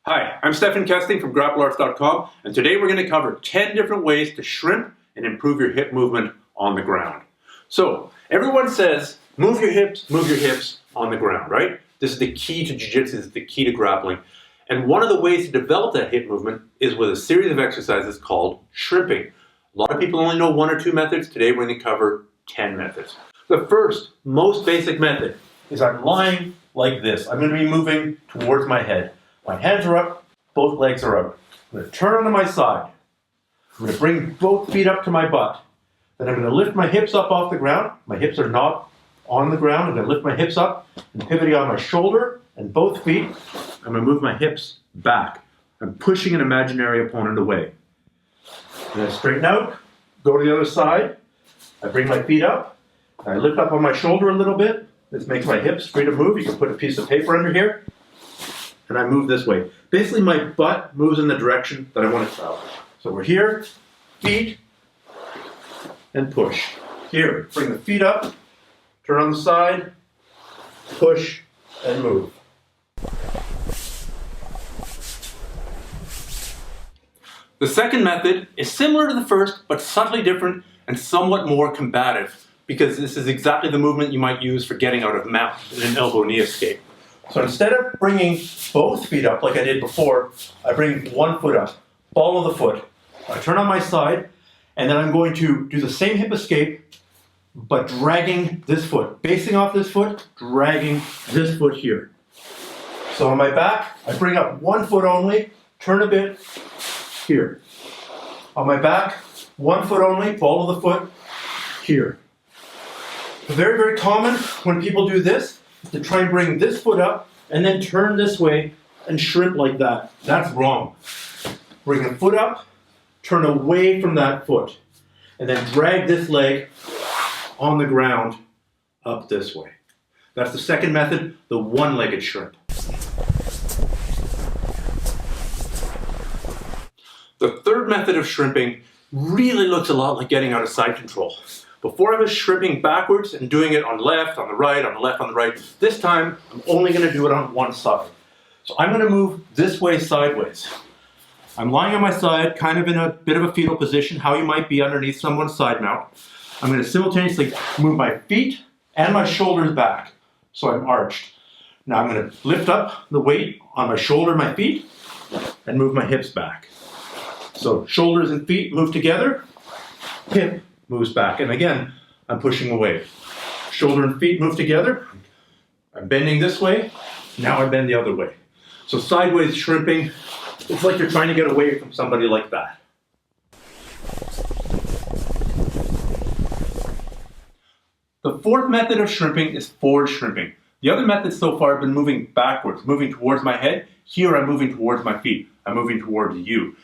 Hi, I'm Stefan Kesting from GrappleArts.com, and today we're going to cover 10 different ways to shrimp and improve your hip movement on the ground. So, everyone says, move your hips on the ground, right? This is the key to jiu-jitsu, this is the key to grappling. And one of the ways to develop that hip movement is with a series of exercises called shrimping. A lot of people only know one or two methods. Today we're going to cover 10 methods. The first, most basic method is I'm lying like this. I'm going to be moving towards my head. My hands are up, both legs are out. I'm going to turn onto my side. I'm going to bring both feet up to my butt. Then I'm going to lift my hips up off the ground. My hips are not on the ground. I'm going to lift my hips up and pivoting on my shoulder and both feet. I'm going to move my hips back. I'm pushing an imaginary opponent away. And then straighten out, go to the other side. I bring my feet up. I lift up on my shoulder a little bit. This makes my hips free to move. You can put a piece of paper under here. And I move this way. Basically, my butt moves in the direction that I want it to travel. So we're here, feet, and push. Here, bring the feet up, turn on the side, push, and move. The second method is similar to the first, but subtly different and somewhat more combative, because this is exactly the movement you might use for getting out of mount in an elbow knee escape. So instead of bringing both feet up like I did before, I bring one foot up, ball of the foot. I turn on my side, and then I'm going to do the same hip escape, but dragging this foot, basing off this foot, dragging this foot here. So on my back, I bring up one foot only, turn a bit, here. On my back, one foot only, ball of the foot, here. Very, very common when people do this, to try and bring this foot up and then turn this way and shrimp like that. That's wrong. Bring the foot up, turn away from that foot, and then drag this leg on the ground up this way. That's the second method, the one-legged shrimp. The third method of shrimping really looks a lot like getting out of side control. Before I was shrimping backwards and doing it on left, on the right, on the left, on the right. This time, I'm only going to do it on one side. So I'm going to move this way sideways. I'm lying on my side, kind of in a bit of a fetal position, how you might be underneath someone's side mount. I'm going to simultaneously move my feet and my shoulders back, so I'm arched. Now I'm going to lift up the weight on my shoulder and my feet and move my hips back. So shoulders and feet move together, hip moves back. And again, I'm pushing away. Shoulder and feet move together. I'm bending this way. Now I bend the other way. So sideways shrimping, it's like you're trying to get away from somebody like that. The fourth method of shrimping is forward shrimping. The other methods so far have been moving backwards, moving towards my head. Here I'm moving towards my feet. I'm moving towards you.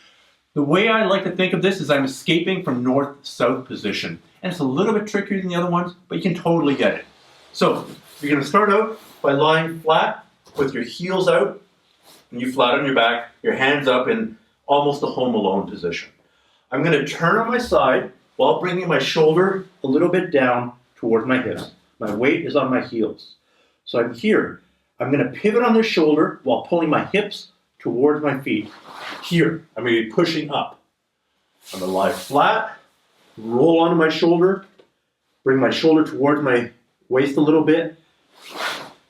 The way I like to think of this is I'm escaping from north-south position. And it's a little bit trickier than the other ones, but you can totally get it. So, you're going to start out by lying flat with your heels out, and you flat on your back, your hands up in almost a home alone position. I'm going to turn on my side while bringing my shoulder a little bit down towards my hips. My weight is on my heels. So I'm here. I'm going to pivot on this shoulder while pulling my hips towards my feet. Here, I'm going to be pushing up. I'm going to lie flat, roll onto my shoulder, bring my shoulder towards my waist a little bit,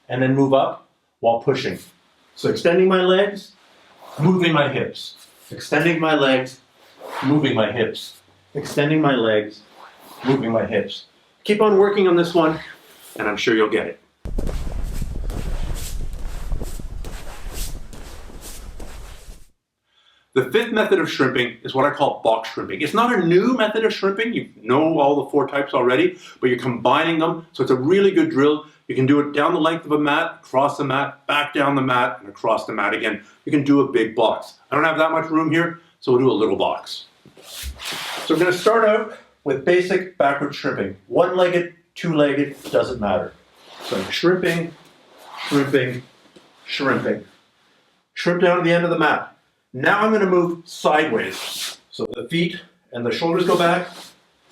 and then move up while pushing. So extending my legs, moving my hips. Extending my legs, moving my hips. Extending my legs, moving my hips. Keep on working on this one, and I'm sure you'll get it. The fifth method of shrimping is what I call box shrimping. It's not a new method of shrimping. You know all the four types already, but you're combining them. So it's a really good drill. You can do it down the length of a mat, across the mat, back down the mat, and across the mat again. You can do a big box. I don't have that much room here, so we'll do a little box. So we're going to start out with basic backward shrimping. One-legged, two-legged, doesn't matter. So I'm shrimping, shrimping, shrimping. Shrimp down to the end of the mat. Now I'm going to move sideways. So the feet and the shoulders go back.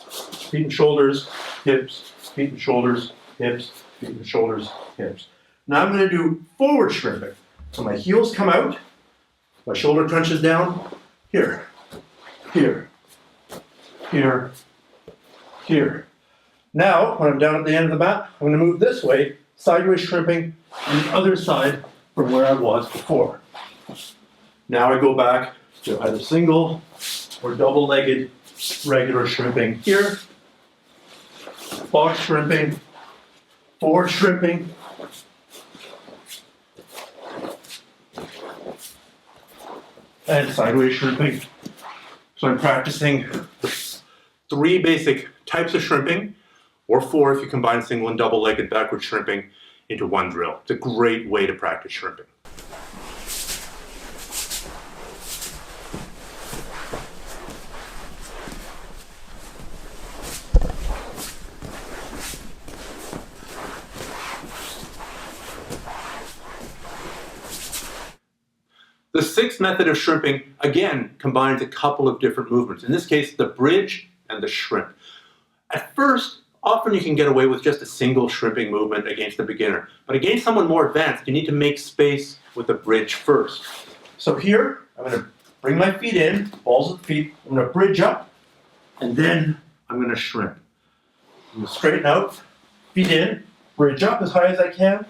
Feet and shoulders, hips, feet and shoulders, hips, feet and shoulders, hips. Now I'm going to do forward shrimping. So my heels come out, My shoulder crunches down. Here, here, here, here. Now, when I'm down at the end of the mat, I'm going to move this way, sideways shrimping on the other side from where I was before. Now I go back to either single or double-legged regular shrimping here, box shrimping, forward shrimping, and sideways shrimping. So I'm practicing 3 basic types of shrimping, or 4 if you combine single and double-legged backward shrimping into one drill. It's a great way to practice shrimping. The 6th method of shrimping, again, combines a couple of different movements. In this case, the bridge and the shrimp. At first, often you can get away with just a single shrimping movement against a beginner. But against someone more advanced, you need to make space with the bridge first. So here, I'm going to bring my feet in, balls of the feet. I'm going to bridge up, and then I'm going to shrimp. I'm going to straighten out, feet in, bridge up as high as I can,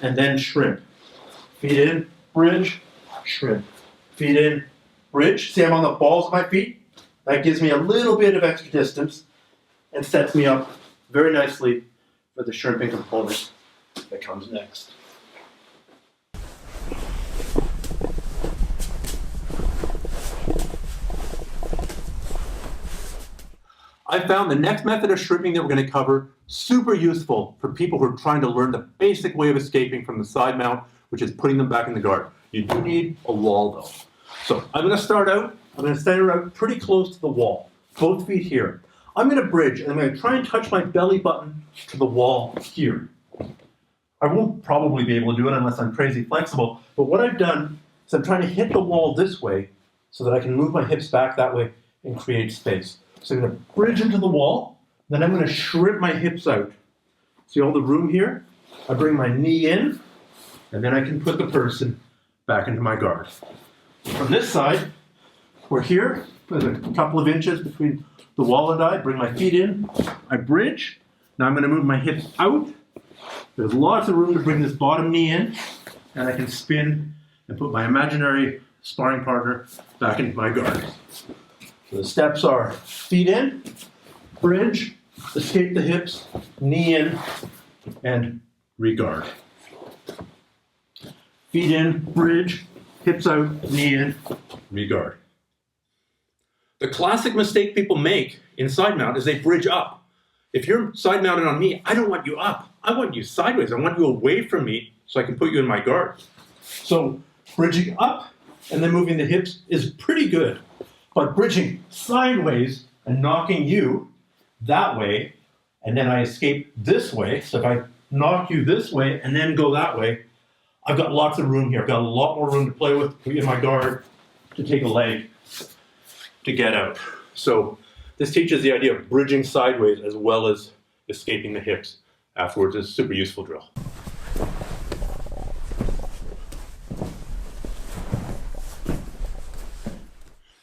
and then shrimp. Feet in, bridge, shrimp. Feet in, bridge. See, I'm on the balls of my feet. That gives me a little bit of extra distance and sets me up very nicely for the shrimping component that comes next. I found the next method of shrimping that we're going to cover super useful for people who are trying to learn the basic way of escaping from the side mount, which is putting them back in the guard. You do need a wall though. So I'm going to start out, I'm going to stand around pretty close to the wall, both feet here. I'm going to bridge and I'm going to try and touch my belly button to the wall here. I won't probably be able to do it unless I'm crazy flexible, but what I've done is I'm trying to hit the wall this way so that I can move my hips back that way and create space. So I'm going to bridge into the wall, then I'm going to shrimp my hips out. See all the room here? I bring my knee in, and then I can put the person back into my guard. From this side, we're here, there's a couple of inches between the wall and I, bring my feet in, I bridge, now I'm going to move my hips out. There's lots of room to bring this bottom knee in, and I can spin and put my imaginary sparring partner back into my guard. So the steps are feet in, bridge, escape the hips, knee in, and regard. Feet in, bridge, hips out, knee in, regard. The classic mistake people make in side mount is they bridge up. If you're side mounted on me, I don't want you up. I want you sideways. I want you away from me so I can put you in my guard. So bridging up and then moving the hips is pretty good. But bridging sideways and knocking you that way, and then I escape this way. So if I knock you this way and then go that way, I've got lots of room here. I've got a lot more room to play with, to put you in my guard, to take a leg, to get out. So this teaches the idea of bridging sideways as well as escaping the hips afterwards. It's a super useful drill.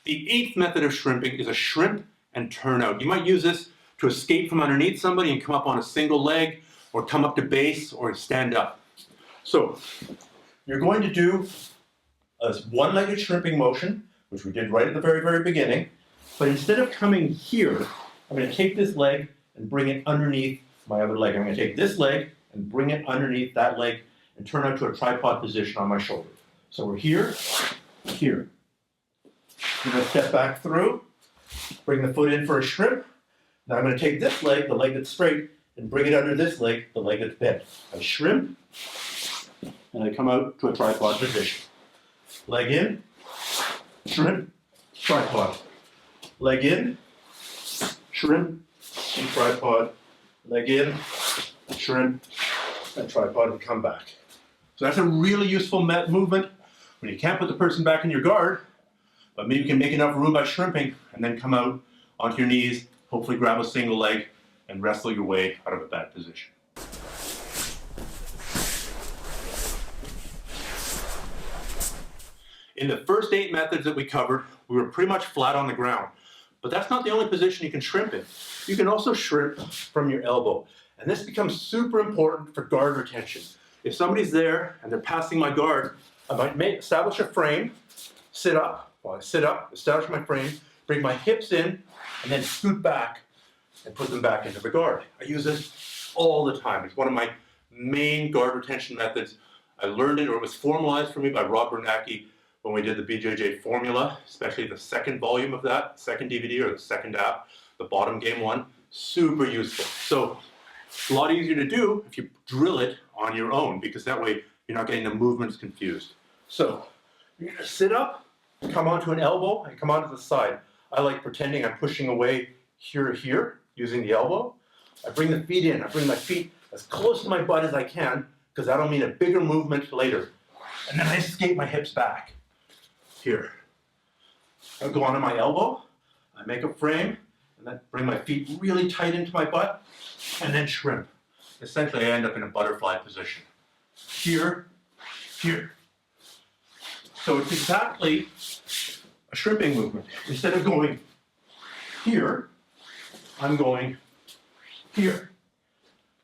The 8th method of shrimping is a shrimp and turn out. You might use this to escape from underneath somebody and come up on a single leg, or come up to base, or stand up. So you're going to do a one-legged shrimping motion, which we did right at the very, very beginning. But instead of coming here, I'm going to take this leg and bring it underneath my other leg. I'm going to take this leg and bring it underneath that leg and turn out to a tripod position on my shoulder. So we're here, here. I'm going to step back through, bring the foot in for a shrimp. Now I'm going to take this leg, the leg that's straight, and bring it under this leg, the leg that's bent. I shrimp, and I come out to a tripod position. Leg in, shrimp, tripod. Leg in, shrimp, and tripod. Leg in, shrimp, and tripod, and come back. So that's a really useful movement when you can't put the person back in your guard, but maybe you can make enough room by shrimping and then come out onto your knees, hopefully grab a single leg and wrestle your way out of a bad position. In the first 8 methods that we covered, we were pretty much flat on the ground. But that's not the only position you can shrimp in. You can also shrimp from your elbow. And this becomes super important for guard retention. If somebody's there and they're passing my guard, I might establish a frame, sit up. While I sit up, establish my frame, bring my hips in, and then scoot back and put them back into the guard. I use this all the time. It's one of my main guard retention methods. I learned it, or it was formalized for me by Rob Bernacki when we did the BJJ formula, especially the second volume of that, second DVD or the second app, the bottom game one. Super useful. So it's a lot easier to do if you drill it on your own, because that way you're not getting the movements confused. So you're gonna sit up, come onto an elbow, and come onto the side. I like pretending I'm pushing away here, using the elbow. I bring the feet in. I bring my feet as close to my butt as I can, because that'll mean a bigger movement later. And then I escape my hips back. Here. I go onto my elbow, I make a frame, and then bring my feet really tight into my butt, and then shrimp. Essentially, I end up in a butterfly position. Here, here. So it's exactly a shrimping movement. Instead of going here, I'm going here.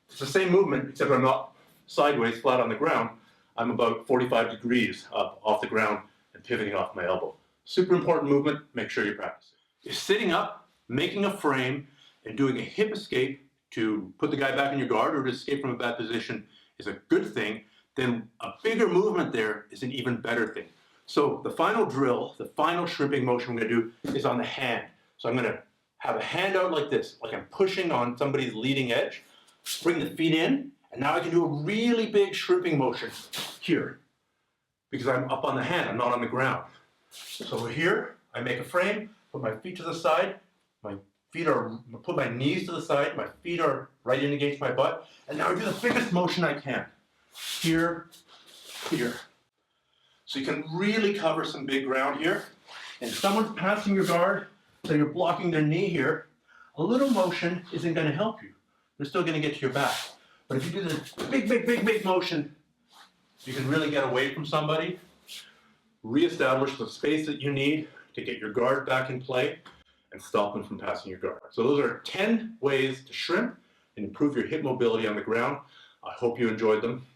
It's the same movement, except I'm not sideways, flat on the ground. I'm about 45 degrees up off the ground and pivoting off my elbow. Super important movement, make sure you practice it. You're sitting up, making a frame, and doing a hip escape to put the guy back in your guard or to escape from a bad position is a good thing. Then a bigger movement there is an even better thing. So the final drill, the final shrimping motion I'm gonna do is on the hand. So I'm gonna have a hand out like this, like I'm pushing on somebody's leading edge, bring the feet in, and now I can do a really big shrimping motion here, because I'm up on the hand, I'm not on the ground. So here, I make a frame, put my feet to the side, put my knees to the side, my feet are right in against my butt, and now I do the biggest motion I can. Here, here. So you can really cover some big ground here. And if someone's passing your guard, so you're blocking their knee here, a little motion isn't gonna help you. They're still gonna get to your back. But if you do this big motion, you can really get away from somebody, reestablish the space that you need to get your guard back in play, and stop them from passing your guard. So those are 10 ways to shrimp and improve your hip mobility on the ground. I hope you enjoyed them.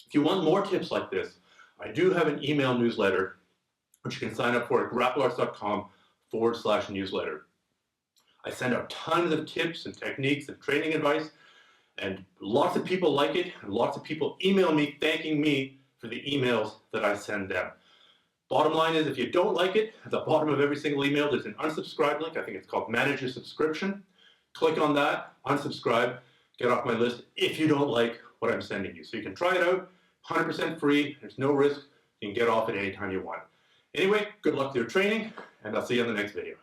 If you want more tips like this, I do have an email newsletter, which you can sign up for at grapplearts.com/newsletter. I send out tons of tips and techniques and training advice, and lots of people like it, and lots of people email me thanking me for the emails that I send them. Bottom line is, if you don't like it, at the bottom of every single email, there's an unsubscribe link. I think it's called Manage Your Subscription. Click on that, unsubscribe, get off my list if you don't like what I'm sending you. So you can try it out, 100% free, there's no risk, you can get off at any time you want. Anyway, good luck with your training, and I'll see you in the next video.